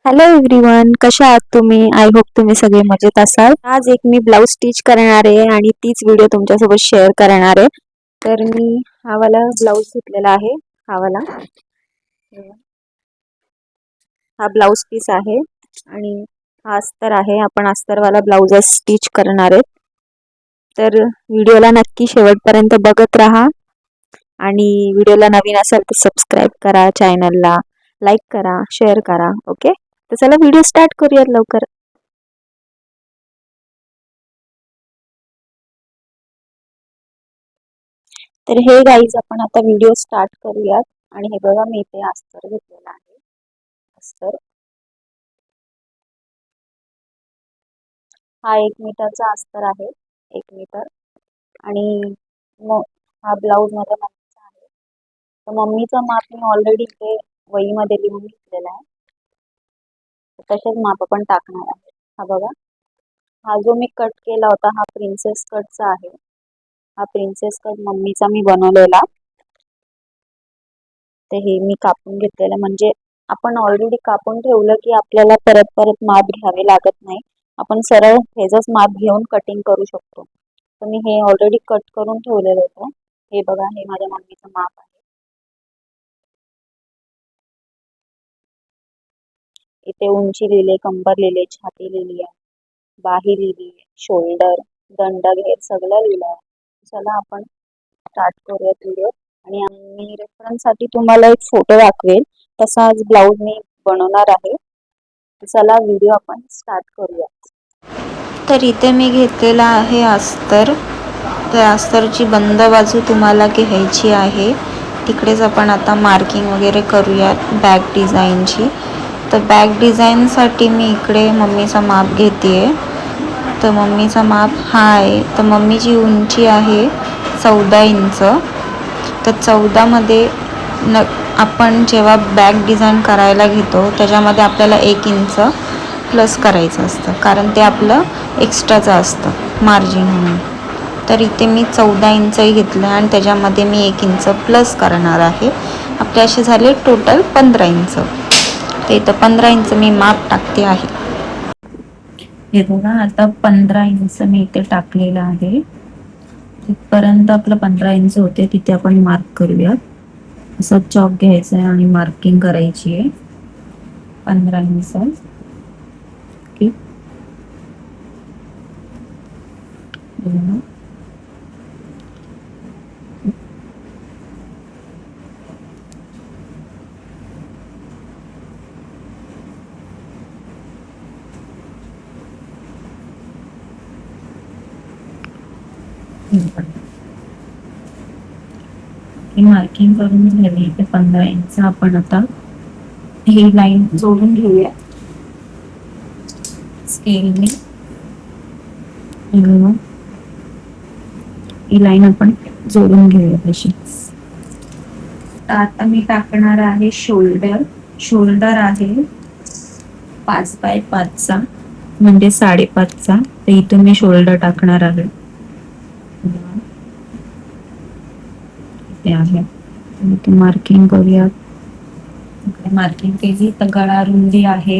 Hello everyone, कशा आहात तुम्ही? आय होप तुम्ही सगळे मजेत असाल. आज एक मी ब्लाऊज स्टिच करणार आहे आणि तीच व्हिडिओ तुमच्यासोबत शेअर करणार आहे. तर मी हा वाला ब्लाऊज घेतलेला आहे. हा ब्लाऊज पीस आहे आणि हा अस्तर आहे. आपण अस्तरवाला ब्लाऊज स्टिच करणार आहे. तर व्हिडिओला नक्की शेवटपर्यंत बघत राहा आणि व्हिडिओला नवीन असाल तर सबस्क्राईब करा, चॅनलला लाईक करा, शेअर करा. ओके, तर चला व्हिडिओ स्टार्ट करूयात लवकर. तर हे गाईज आपण आता व्हिडिओ स्टार्ट करूयात. आणि हे बघा, मी इथे अस्तर घेतलेला आहे. अस्तर हा 1 मीटरचा अस्तर आहे. 1 मीटर. आणि मग हा ब्लाऊज माझ्या मम्मीचा आहे. तर मम्मीचं माप मी ऑलरेडी इथे वहीमध्ये लिहून घेतलेला आहे. तसेच माप पण टाकणार आहे. हा बघा, हा जो मी कट केला होता हा प्रिन्सेस कटचा आहे. हा प्रिन्सेस कट मम्मीचा मी बनवलेला. ते हे मी कापून घेतलेलं, म्हणजे आपण ऑलरेडी कापून ठेवलं की आपल्याला परत परत माप घ्यावे लागत नाही. आपण सरळ ह्याचंच माप घेऊन कटिंग करू शकतो. तर मी हे ऑलरेडी कट करून ठेवलेलं होतं. हे बघा, हे माझ्या मम्मीचं माप आहे. इथे उंची लिहिले, कंबर लिहिले, छाती लिहिली आहे, बाही लिहिली आहे, शोल्डर, दंडघेर सगळं लिहिलं आहे. चला आपण स्टार्ट करूयात व्हिडिओ. आणि मी रेफरन्ससाठी तुम्हाला एक फोटो दाखवेल, तसा आज ब्लाऊज मी बनवणार आहे. चला व्हिडिओ आपण स्टार्ट करूया. तर इथे मी घेतलेला आहे अस्तर. तर अस्तरची बंद बाजू तुम्हाला घ्यायची आहे. तिकडेच आपण आता मार्किंग वगैरे करूयात बॅक डिझाईनची. तर बॅक डिझाईनसाठी मी इकडे मम्मीचा माप घेते आहे. तर मम्मीचा माप हा आहे. तर मम्मीची उंची आहे 14 इंच. तर 14मध्ये आपण जेव्हा बॅक डिझाईन करायला घेतो त्याच्यामध्ये आपल्याला 1 इंच प्लस करायचं असतं, कारण ते आपलं एक्स्ट्राचं असतं मार्जिन म्हणून. तर इथे मी 14 इंचही घेतलं आणि त्याच्यामध्ये मी 1 इंच प्लस करणार आहे. आपले असे झाले टोटल 15 इंच. ते इथं 15 इंच मी माप टाकते आहे. हे बघा, आता 15 इंच मी इथे टाकलेलं आहे. तिथपर्यंत आपलं 15 इंच होते तिथे आपण मार्क करूया. असं चॉक घ्यायचं आहे आणि मार्किंग करायची आहे 15 इंच. ओके, मार्किंग करून झाली. ते 15 इंच आपण आता ही लाईन जोडून घेऊया स्केलने. ही लाईन आपण जोडून घेऊया तशी. आता मी टाकणार आहे शोल्डर. शोल्डर आहे 5x5चा, म्हणजे 5.5चा. तर इथून मी शोल्डर टाकणार आहे. ते आहे, इथे मार्किंग करूया. मार्किंग केली तर गळा रुंदी आहे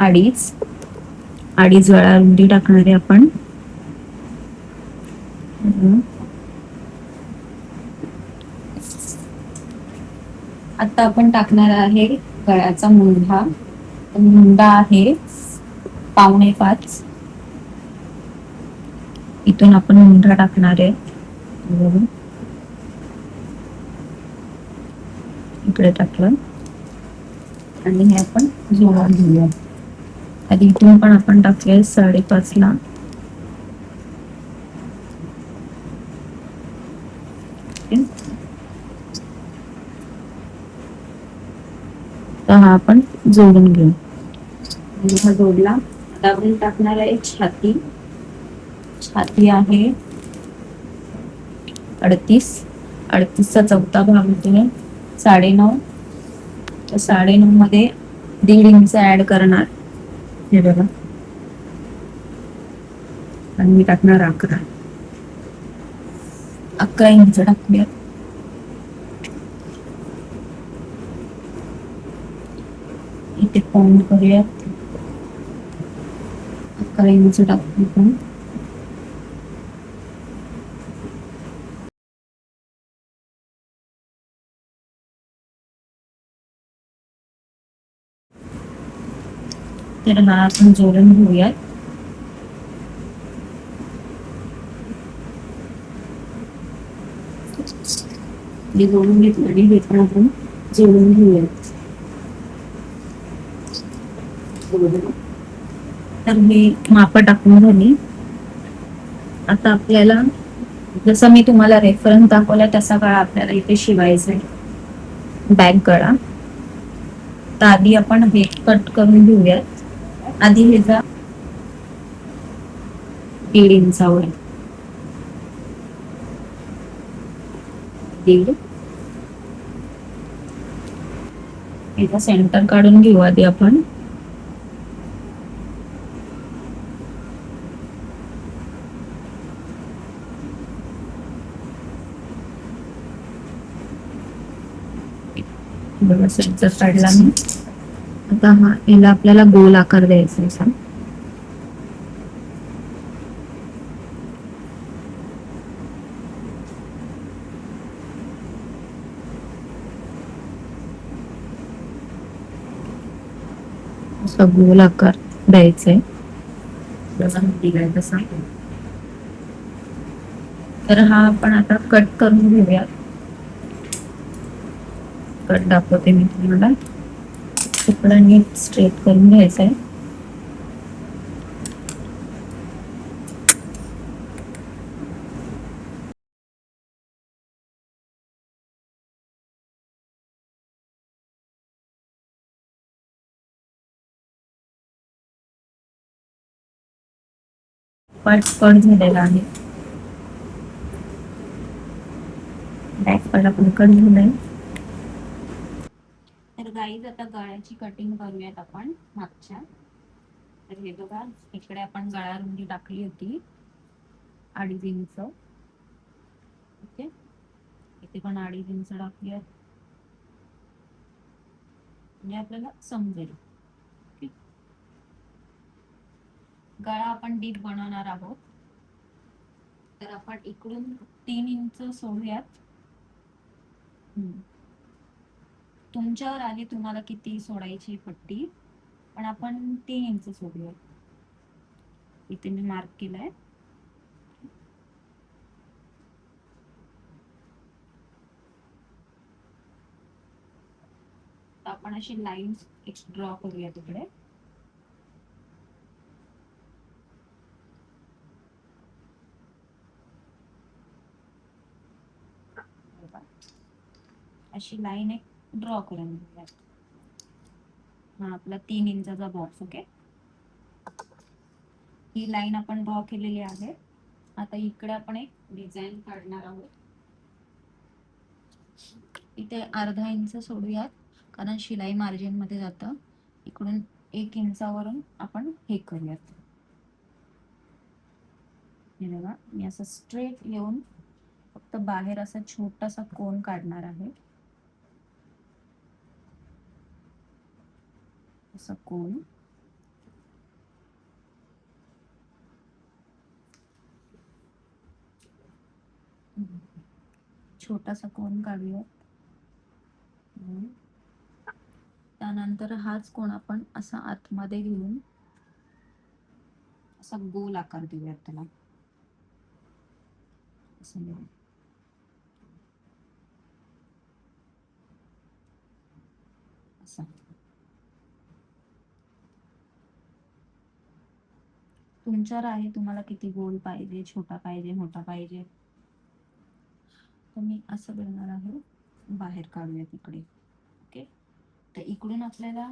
2.5. 2.5 गळा रुंदी टाकणार आहे आपण. आता आपण टाकणार आहे गळ्याचा मुंढा. मुंढा आहे 4.25. इथून आपण मुंढा टाकणार आहे. इकडे टाकलं आणि हे आपण जोडून घेऊया. आधी इथून पण आपण टाकूया 5.5ला. तर हा आपण जोडून घेऊ. हा जोडला. आता आपण टाकणार आहे छाती. छाती आहे 38. 38चा चौथा भाग होतो 9.5. तर 9.5 मध्ये 1.5 इंच ऍड करणार. हे बघा, आणि मी टाकणार 11. 11 इंच टाकूया. इथे पॉइंट करूयात. 11 इंच टाकू आपण. तर हा आपण जोडून घेऊयात. हे जोडून घेतलं आणि हे पण आपण जोडून घेऊयात. तर हे माप टाकून झाली. आता आपल्याला जसं मी तुम्हाला रेफरन्स दाखवला तसा गळा आपल्याला इथे शिवायचा आहे, बॅक गळा. तर आधी आपण हे कट करून घेऊयात. आधी ह्याचा 1.5 इंचावर 1.5 याचा सेंटर काढून घेऊ आधी आपण. बघा सेंटर काढला मी. आता हा याला आपल्याला गोल आकार द्यायचा आहे. असा गोल आकार द्यायचा आहे. तसा. तर हा आपण आता कट करून घेऊया. कट दाखवते मी तुम्हाला. तुकडा नीट स्ट्रेट करून घ्यायचा आहे. पार्ट कट झालेला आहे. बॅक पार्ट आपण कट झालाय. तर गाईज आता गळ्याची कटिंग करूयात आपण मागच्या. तर हे बघा, इकडे आपण गळा रुंदी टाकली होती 2.5 इंच. ओके, इथे पण 2.5 इंच टाकूयात म्हणजे आपल्याला समजेल. ओके, गळा आपण डीप बनवणार आहोत. तर आपण इकडून 3 इंच सोडूयात. तुमच्यावर आली तुम्हाला किती सोडायची पट्टी, पण आपण 3 इंच सोडूयात. इथे मी मार्क केलाय. आपण अशी लाईन ड्रॉ करूया तिकडे. अशी लाईन एक ड्रॉ करून घेऊया. हा आपला 3 इंचाचा बॉक्स. ओके, ही लाईन आपण ड्रॉ केलेली आहे. आता इकडे आपण एक डिझाईन काढणार आहोत. इथे 1/2 इंच सोडूयात, कारण शिलाई मार्जिन मध्ये जातं. इकडून 1 इंचावरून आपण हे करूयात. हे बघा, मी असं स्ट्रेट येऊन फक्त बाहेर असा छोटासा कोन काढणार आहे. असा कोन. छोटासा कोन काढूया. त्यानंतर हाच कोन आपण असा आतमध्ये घेऊन असा गोल आकार देऊयात त्याला. असा तुमच्यावर आहे, तुम्हाला किती गोल पाहिजे, छोटा पाहिजे, मोठा पाहिजे. तर मी असं करणार आहे. बाहेर काढूया तिकडे. ओके, तर इकडून आपल्याला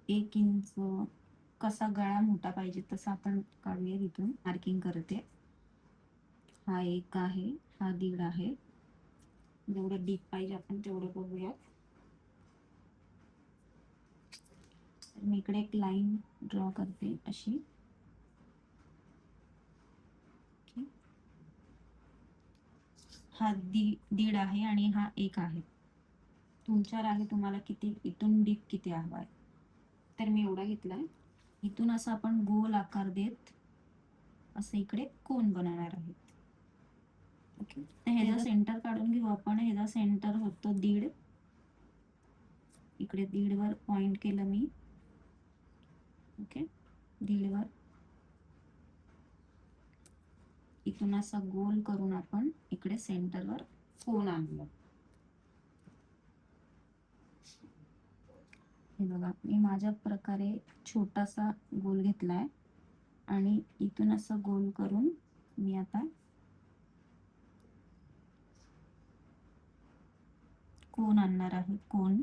1 इंच कसा गळा मोठा पाहिजे तसा आपण काढूया. इथून मार्किंग करते. हा 1 आहे, हा 1.5 आहे. जेवढं डीप पाहिजे आपण तेवढं बघूया. मी इकडे एक लाईन ड्रॉ करते अशी. हा 1.5 आहे आणि हा 1 आहे. तुमच्यावर आहे तुम्हाला किती इथून डीप किती हवा आहे. तर मी एवढा घेतलाय. इथून असं आपण गोल आकार देत असं इकडे कोन बनवणार आहे. ओके, तर ह्याचा सेंटर काढून घेऊ आपण. ह्याचा सेंटर होतो 1.5. इकडे 1.5 वर पॉइंट केलं मी. ओके, 1.5 वर इथून असा गोल करून आपण इकडे सेंटरवर कोन आणलं. हे बघा, मी माझ्या प्रकारे छोटासा गोल घेतलाय आणि इथून असं गोल करून मी आता कोन आणणार आहे. कोन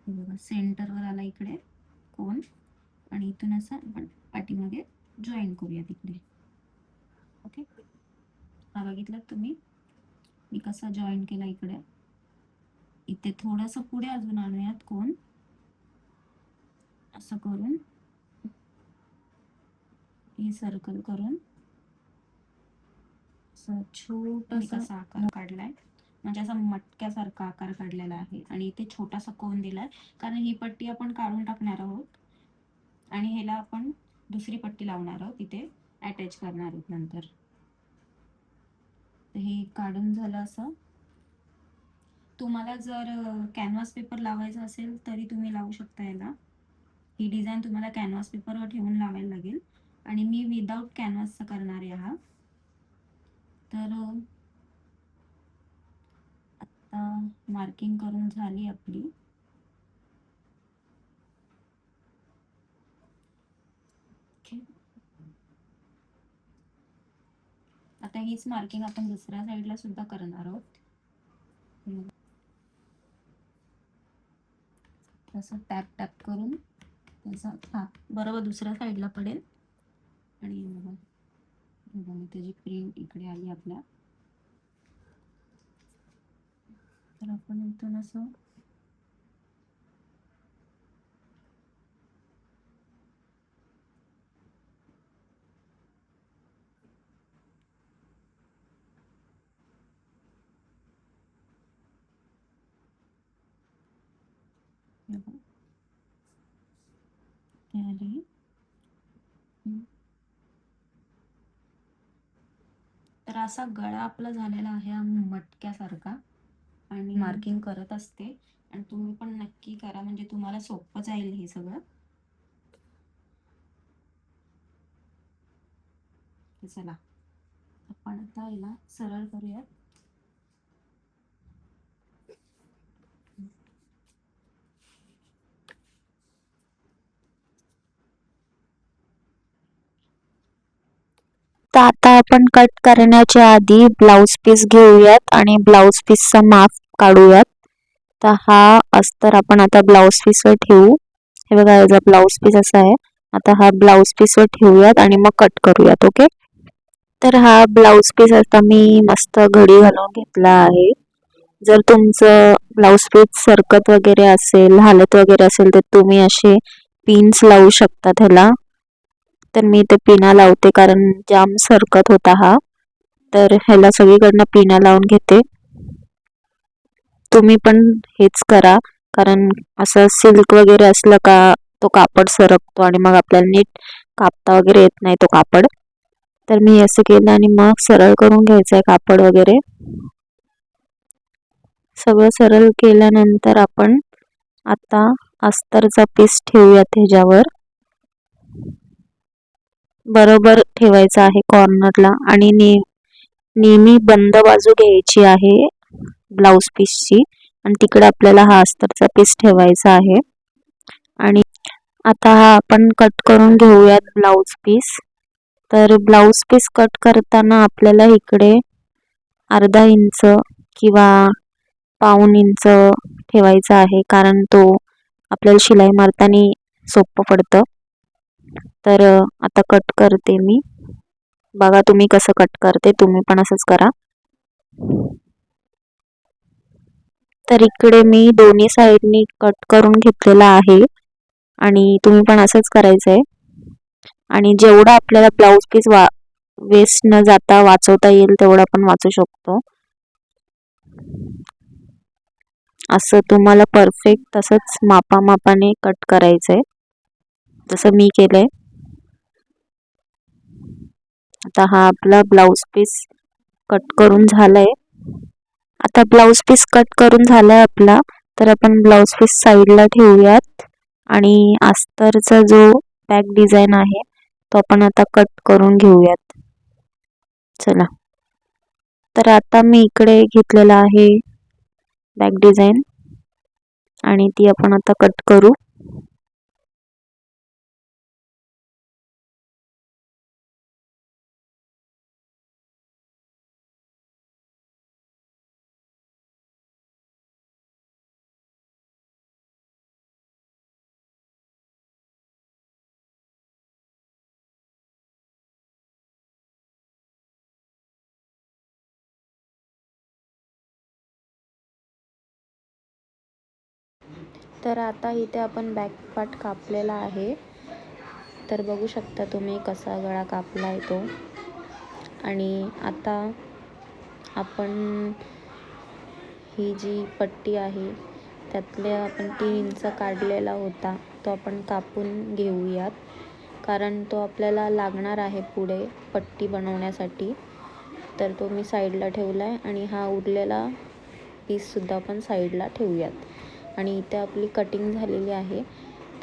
बघा, सेंटरवर आला इकडे कोन आणि इथून असं आपण पाठीमागे जॉईन करूया तिकडे. ओके, हा बघितलं तुम्ही मी कसा जॉईन केला. इकडे इथे थोडस पुढे अजून आणूयात कोन. असं करून ही सर्कल करून छोटासा आकार काढलाय. म्हणजे असा मटक्यासारखा आकार काढलेला आहे आणि इथे छोटासा कोन दिलाय, कारण ही पट्टी आपण काढून टाकणार आहोत आणि ह्याला आपण दुसरी पट्टी लावणार आहोत, इथे अटॅच करणार आहोत नंतर. हे काढून झालं. असं तुम्हाला जर कॅनव्हास पेपर लावायचा असेल तरी तुम्ही लावू शकता याला. ही डिझाईन तुम्हाला कॅनव्हास पेपरवर ठेवून लावायला लागेल आणि मी विदाउट कॅनव्हासचा करणार आहे हा. तर आता मार्किंग करून झाली आपली. आता हीच मार्किंग आपण दुसऱ्या साईडला सुद्धा करणार आहोत. तसं टॅप टॅप करून त्याचा हा बरोबर दुसऱ्या साईडला पडेल. आणि बघा त्याची प्रिंट इकडे आली आपल्या. तर आपण इथून असं तर असा गळा आपला झालेला आहे मटक्यासारखा. आणि मार्किंग करत असते आणि तुम्ही पण नक्की करा, म्हणजे तुम्हाला सोपं जाईल हे सगळं. चला आपण आता याला सरळ करूयात. तर आता आपण कट करण्याच्या आधी ब्लाउज पीस घेऊयात आणि ब्लाउज पीसचा माप काढूयात. तर हा अस्तर आपण आता ब्लाउज पीसवर ठेवू. हे बघा, याचा ब्लाउज पीस असा आहे. आता हा ब्लाउज पीसवर ठेवूयात आणि मग कट करूयात. ओके, तर हा ब्लाउज पीस आता मी मस्त घडी घालून घेतला आहे. जर तुमचं ब्लाउज पीस सरकत वगैरे असेल, हालत वगैरे असेल, तर तुम्ही असे पिन्स लावू शकता ह्याला. तर मी ते पिना लावते कारण जाम सरकत होता हा. तर ह्याला सगळीकडनं पिना लावून घेते. तुम्ही पण हेच करा, कारण असं सिल्क वगैरे असलं का तो कापड सरकतो आणि मग आपल्याला नीट कापता वगैरे येत नाही तो कापड. तर मी असं केलं आणि मग सरळ करून घ्यायचं आहे कापड वगैरे. सगळं सरळ केल्यानंतर आपण आता अस्तरचा पीस ठेवूया त्याच्यावर. बरोबर ठेवायचा आहे कॉर्नरला आणि नेहमी बंद बाजू घ्यायची आहे ब्लाउज पीसची आणि तिकडे आपल्याला हा अस्तरचा पीस ठेवायचा आहे. आणि आता हा आपण कट करून घेऊयात ब्लाउज पीस. तर ब्लाउज पीस कट करताना आपल्याला इकडे अर्धा इंच किंवा पाऊण इंच ठेवायचा आहे, कारण तो आपल्याला शिलाई मारताना सोपं पडतं. तर आता कट करते मी. बघा तुम्ही कसं कट करते, तुम्ही पण असंच करा. तर इकडे मी दोन्ही साईडनी कट करून घेतलेला आहे आणि तुम्ही पण असंच करायचं आहे. आणि जेवढा आपल्याला ब्लाऊज पीस वेस्ट न जाता वाचवता येईल तेवढा आपण वाचू शकतो. असं तुम्हाला परफेक्ट तसंच मापामापाने कट करायचंय, जसं मी केलंय. आता हा आपला ब्लाऊज पीस कट करून झालाय. आता ब्लाऊज पीस कट करून झालाय आपला, तर आपण ब्लाऊज पीस साईडला ठेवूयात आणि अस्तरचा जो बॅक डिझाईन आहे तो आपण आता कट करून घेऊयात. चला, तर आता मी इकडे घेतलेला आहे बॅक डिझाईन आणि ती आपण आता कट करू. तर आता इथे आपण बॅक पार्ट कापलेला आहे. तर बघू शकता तुम्ही कसा गळा कापला आहे तो. आणि आता आपण ही जी पट्टी आहे त्यातले आपण 3 इंच काढलेला होता तो आपण कापून घेऊयात, कारण तो आपल्याला लागणार आहे पुढे पट्टी बनवण्यासाठी. तर तो मी साईडला ठेवला आहे आणि हा उरलेला पीससुद्धा आपण साईडला ठेवूयात. आणि इथे आपली कटिंग झालेली आहे,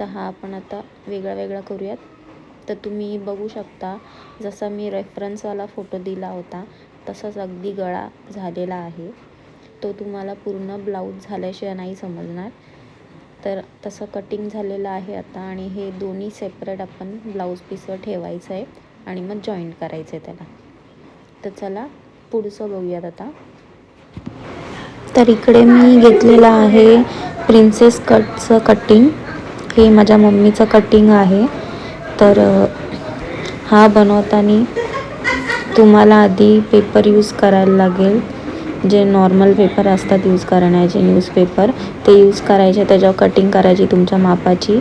तर हा आपण आता वेगळा वेगळा करूयात. तर तुम्ही बघू शकता जसा मी रेफरन्सवाला फोटो दिला होता तसाच अगदी गळा झालेला आहे. तो तुम्हाला पूर्ण ब्लाऊज झाल्याशिवाय नाही समजणार. तर तसं कटिंग झालेलं आहे आता. आणि हे दोन्ही सेपरेट आपण ब्लाऊज पीसवर ठेवायचं आहे आणि मग जॉईंट करायचं आहे त्याला. तर चला पुढचं बघूयात आता. तर इकडे मी घेतलेलं आहे प्रिन्सेस कटचं कटिंग. हे माझ्या मम्मीचं कटिंग आहे. तर हा बनवताना तुम्हाला आधी पेपर यूज करायला लागेल. जे नॉर्मल पेपर असतात यूज करण्याचे, न्यूजपेपर, ते यूज करायचे, त्याच्यावर कटिंग करायची तुमच्या मापाची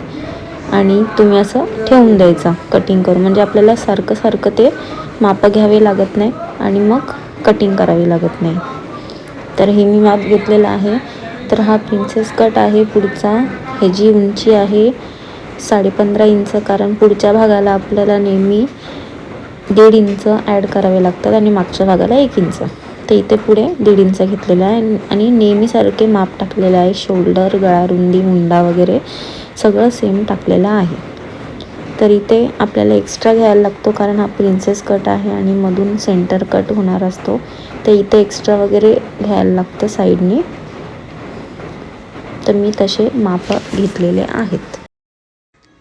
आणि तुम्ही असं ठेवून द्यायचं कटिंग करून. म्हणजे आपल्याला सारखं सारखं ते मापं घ्यावे लागत नाही आणि मग कटिंग करावी लागत नाही. तर हे मी माप घेतलेलं आहे. तर हा प्रिन्सेस कट आहे पुढचा. ह्याची उंची आहे 15.5 इंच, कारण पुढच्या भागाला आपल्याला नेहमी 1.5 इंच ॲड करावे लागतात आणि मागच्या भागाला 1 इंच. तर इथे पुढे 1.5 इंच घेतलेला आहे आणि नेहमीसारखे माप टाकलेलं आहे. शोल्डर, गळा रुंदी, मुंडा वगैरे सगळं सेम टाकलेलं आहे. तर इथे आपल्याला एक्स्ट्रा घ्यायला लागतो, कारण हा प्रिन्सेस कट आहे आणि मधून सेंटर कट होणार असतो. तर इथे एक्स्ट्रा वगैरे घ्यायला लागतं साईडने. तर मी तसे माप घेतलेले आहेत.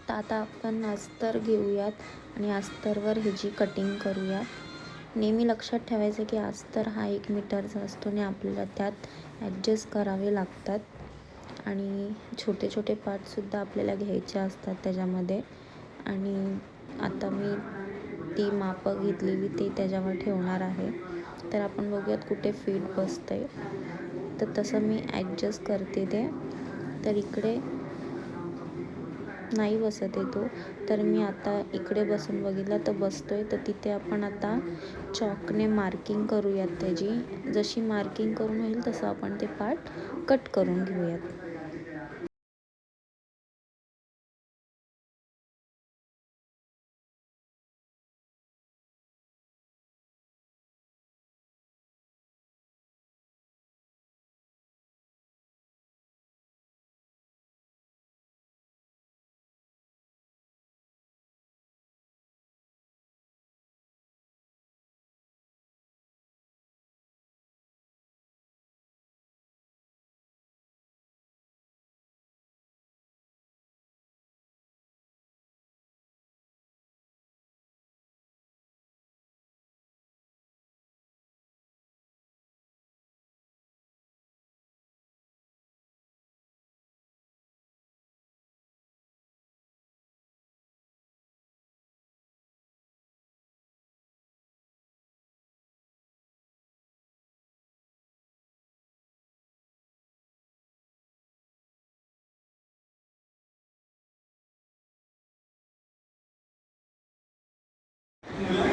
तर आता आपण अस्तर घेऊयात आणि अस्तरवर ह्याची कटिंग करूयात. नेहमी लक्षात ठेवायचं की अस्तर हा 1 मीटरचा असतो आणि आपल्याला त्यात ॲडजस्ट करावे लागतात. आणि छोटे छोटे पार्टसुद्धा आपल्याला घ्यायचे असतात त्याच्यामध्ये. आणि आता मी ती मापं घेतलेली ते त्याच्यावर ठेवणार आहे. तर आपण बघूयात कुठे फिट बसतं आहे. तर तसं मी ॲडजस्ट करते ते. तर इकडे नाही बसत आहे तो. तर मी आता इकडे बसून बघितलं तर बसतोय. तर तिथे आपण आता चॉकने मार्किंग करूयात त्याची. जशी मार्किंग करून होईल तसं आपण ते पार्ट कट करून घेऊयात.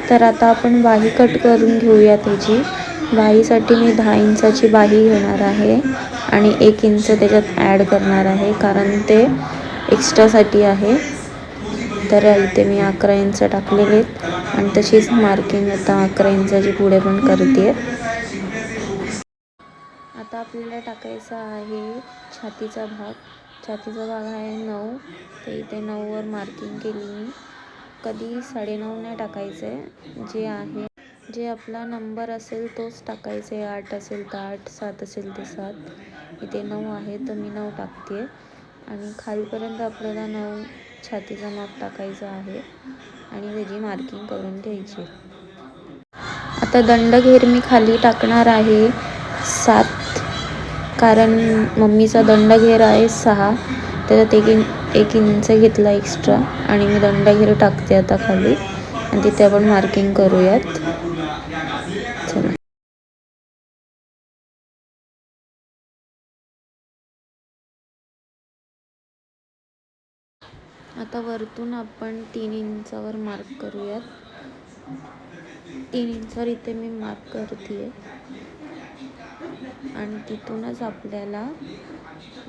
तर आता आपण बाही कट करून घेऊया त्याची. बाहीसाठी मी 10 इंचाची बाही घेणार आहे आणि 1 इंच त्याच्यात ॲड करणार आहे, कारण ते एक्स्ट्रासाठी आहे. तर इथे मी 11 इंच टाकलेले आहेत आणि तशीच मार्किंग आता 11 इंचाची पुढे पण करते. आता आपल्याला टाकायचा आहे छातीचा भाग. छातीचा भाग आहे 9, तर इथे 9वर मार्किंग केली मी. कधी 9.5 नाही टाकायचं आहे, जे आपला नंबर असेल तोच टाकायचं आहे. 8 असेल तर 8, 7 असेल तर 7. इथे 9 आहे तर मी 9 टाकते आणि खालपर्यंत आपल्याला 9 छातीचा माप टाकायचा आहे आणि त्याची मार्किंग करून घ्यायची. आता दंडघेर मी खाली टाकणार आहे 7, कारण मम्मीचा दंडघेर आहे 6, त्याच्यात 1 इंच घेतला एक्स्ट्रा आणि मी दंडघेर टाकते आता खाली आणि तिथे आपण मार्किंग करूयात. चला. आता वरतून आपण 3 इंचावर मार्क करूयात. 3 इंचावर इथे मी मार्क करते आणि तिथूनच आपल्याला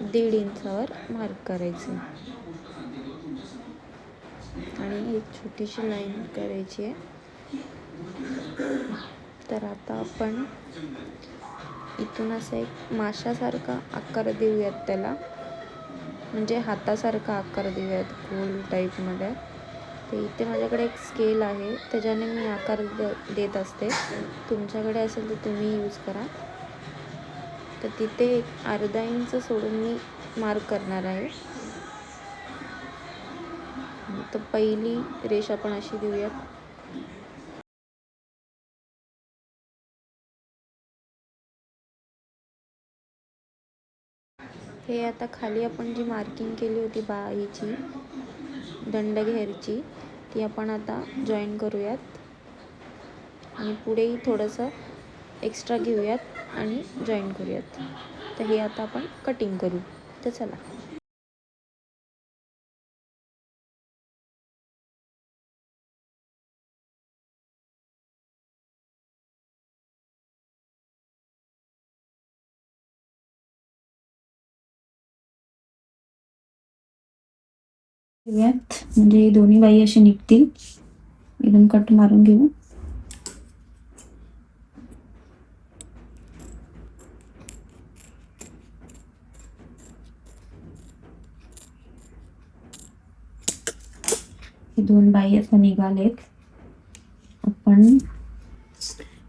1.5 इंचावर मार्क करायचं आणि एक छोटीशी लाईन करायची आहे. तर आता आपण इथून असं एक माशासारखा आकार देऊयात त्याला, म्हणजे हातासारखा आकार देऊयात गोल टाईपमध्ये. तर इथे माझ्याकडे एक स्केल आहे, त्याच्याने मी आकार देत असते. तुमच्याकडे असेल तर तुम्ही यूज करा. तर तिथे 1/2 इंच सोडून मी मार्क करणार आहे. तर पहिली रेष आपण अशी देऊयात. हे आता खाली आपण जी मार्किंग केली होती बाहीची, दंडघेरची, ती आपण आता जॉईन करूयात आणि पुढेही थोडंसं एक्स्ट्रा घेऊयात आणि जॉईन करूयात. तर हे आता आपण कटिंग करू. तर चला. म्हणजे दोन्ही बाई असे निघतील. एकदम कट मारून घेऊ. हे 2 बाई आता निघालेत.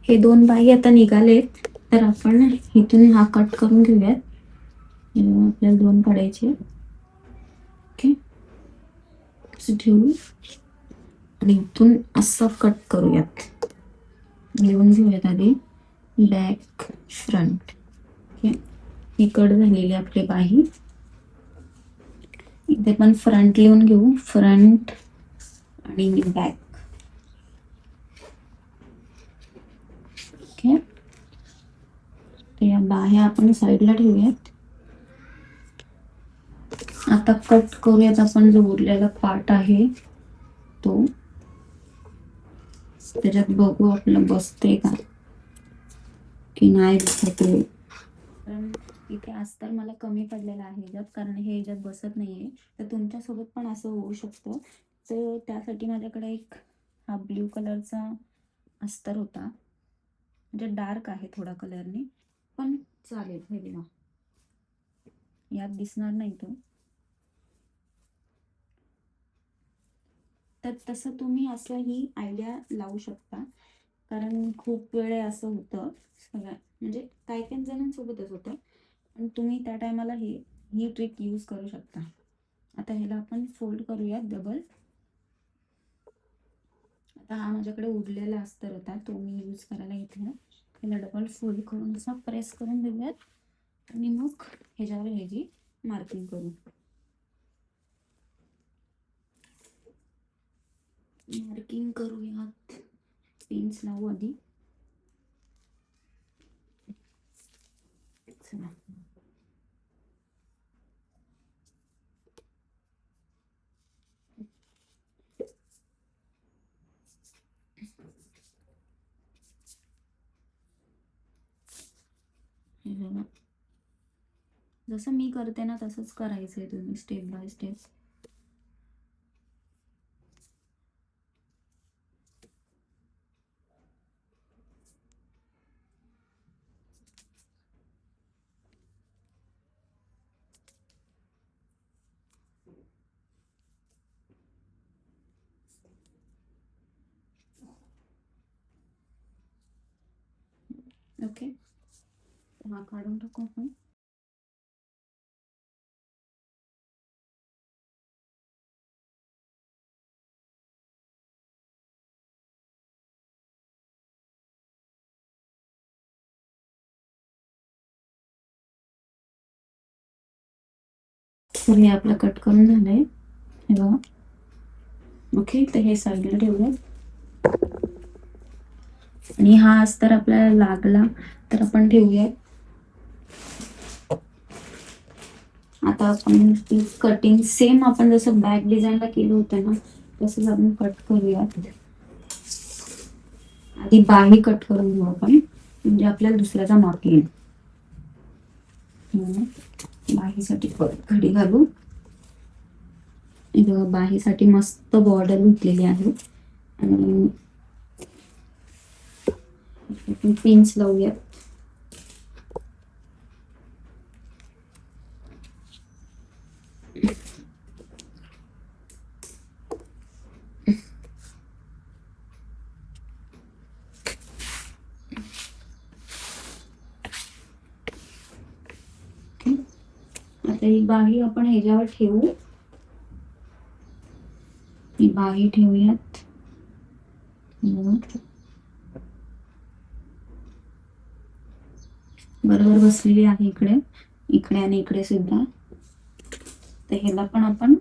हे 2 बाई आता निघालेत, तर आपण इथून हा कट करून घेऊयात. आपल्याला 2 काढायचे. ओके, असं ठेवू आणि इथून असं कट करूयात. लिहून घेऊयात आधी बॅक फ्रंट. ओके, ही कट झालेली आपली बाही. इथे पण फ्रंट लिहून घेऊ, फ्रंट आणि बॅक. ओके, तर या बाह्या आपण साईडला ठेवूयात. आता कट करूयात आपण जो उरलेला पार्ट आहे तो. त्याच्यात बघू आपलं बसते का की नाही बसते. कारण इथे अस्तर मला कमी पडलेलं आहे ह्याच्यात, कारण हे ह्याच्यात बसत नाहीये. तर तुमच्यासोबत पण असं होऊ शकतं. तर त्यासाठी माझ्याकडे एक हा ब्ल्यू कलरचा अस्तर होता, म्हणजे डार्क आहे थोडा कलरने, पण चालेल. हे बघा, यात दिसणार नाही तो. तर तसं तुम्ही असं ही आयडिया लावू शकता, कारण खूप वेळे असं होतं सगळ्या, म्हणजे काही काही जणांसोबतच होतं, पण तुम्ही त्या टायमाला ही ट्रिक यूज करू शकता. आता ह्याला आपण फोल्ड करूयात डबल. आता हा माझ्याकडे उरलेला अस्तर होता, तो मी यूज करायला घेतला. ह्याला डबल फोल्ड करून असा प्रेस करून देऊयात आणि मग ह्याच्यावर ह्याची मार्किंग करू. मार्किंग करूयात. पिन्स लावू आधी. चला. हे बघा, जसं मी करते ना तसंच करायचंय तुम्ही स्टेप बाय स्टेप. ओके, हा काढून टाकू आपण. तर हे आपलं कट करून झालंय, हे बघा. ओके, तर हे साईडला ठेवूया. आणि हा अस्तर आपल्याला लागला तर आपण ठेवूया. आता आपण कटिंग सेम आपण जसं बॅक डिझाईनला केलं होतं ना तसंच आपण कट करूयात. आधी बाही कट करून घेऊ आपण, म्हणजे आपल्याला दुसऱ्याचा माप येईल. बाहीसाठी घडी घालू. बाहीसाठी मस्त बॉर्डर घेतलेली आहे आणि पिन्स लावूया. आता ही बाही आपण ह्याच्यावर ठेवू. ही बाही ठेवूयात. बरोबर बसलेली आहे इकडे, इकडे आणि इकडे सुद्धा. तर ह्याला पण आपण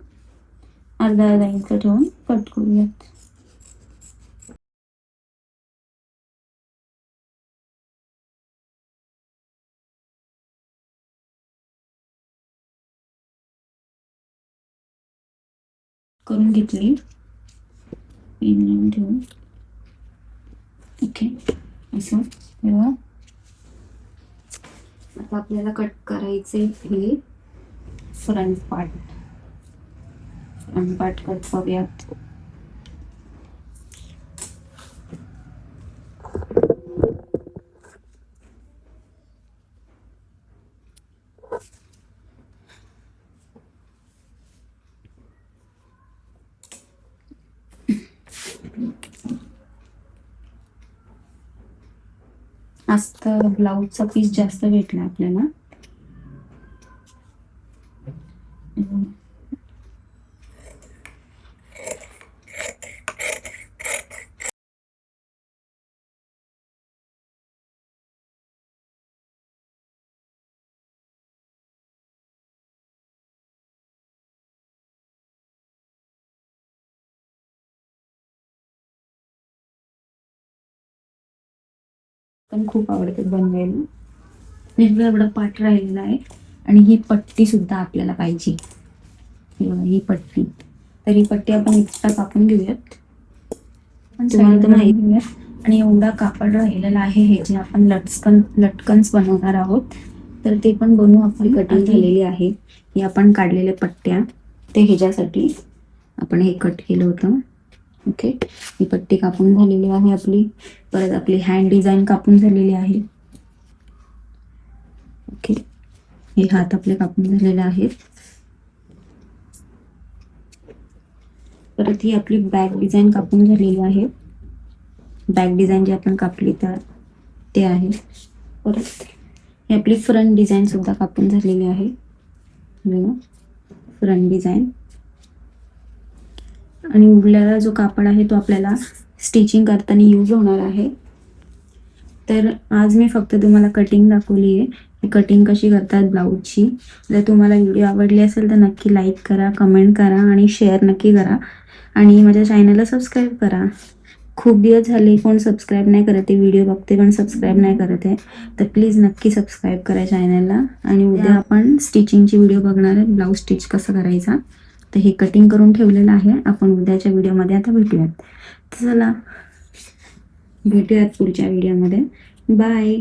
अर्धा इंच ठेवून कट करूयात. करून घेतली पिन लावून ठेवून. ओके, असं तेव्हा आता आपल्याला कट करायचे हे front part. Front part cut करूयात. अस्तर ब्लाऊजचा पीस जास्त भेटला आपल्याला. पण खूप आवडते बनवायला. वेगळा एवढा पाठ राहिलेला आहे आणि ही पट्टी सुद्धा आपल्याला पाहिजे. ही पट्टी, तर ही पट्टी आपण एक्स्ट्रा कापून घेऊयात. तुम्हाला तर माहिती घेऊयात. आणि एवढा कापड राहिलेला आहे हे जे आपण लटकन्स बनवणार आहोत, तर ते पण बनवू. आपली कटिंग झालेली आहे. ही आपण काढलेल्या पट्ट्या, ते ह्याच्यासाठी आपण हे कट केलं होतं. ओके, ही पट्टी कापून झालेली आहे आपली. परत आपली हँड डिझाईन कापून झालेली आहे. ओके, हे हात आपले कापून झालेले आहेत. परत ही आपली बॅक डिझाईन कापून झालेली आहे. बॅक डिझाईन जी आपण कापली तर ते आहे. परत ही आपली फ्रंट डिझाईन सुद्धा कापून झालेली आहे. Front design. आणि उरलेला जो कापड आहे तो आपल्याला स्टिचिंग करताना यूज होणार आहे. तर आज मी फक्त तुम्हाला कटिंग दाखवली आहे, कटिंग कशी करतात ब्लाऊजची. जर तुम्हाला व्हिडिओ आवडली असेल तर नक्की लाईक करा, कमेंट करा आणि शेअर नक्की करा. आणि माझ्या चॅनलला सबस्क्राईब करा. खूप दिवस झाले कोण सबस्क्राईब नाही करत आहे, व्हिडिओ बघते पण सबस्क्राईब नाही करत आहे. तर प्लीज नक्की सबस्क्राईब करा चॅनलला. आणि उद्या आपण स्टिचिंगची व्हिडिओ बघणार आहे, ब्लाऊज स्टिच कसं करायचा. तर हे कटिंग करून ठेवलेलं आहे. आपण उद्याच्या व्हिडिओमध्ये आता भेटूयात. चला भेटूयात पुढच्या व्हिडिओमध्ये. बाय.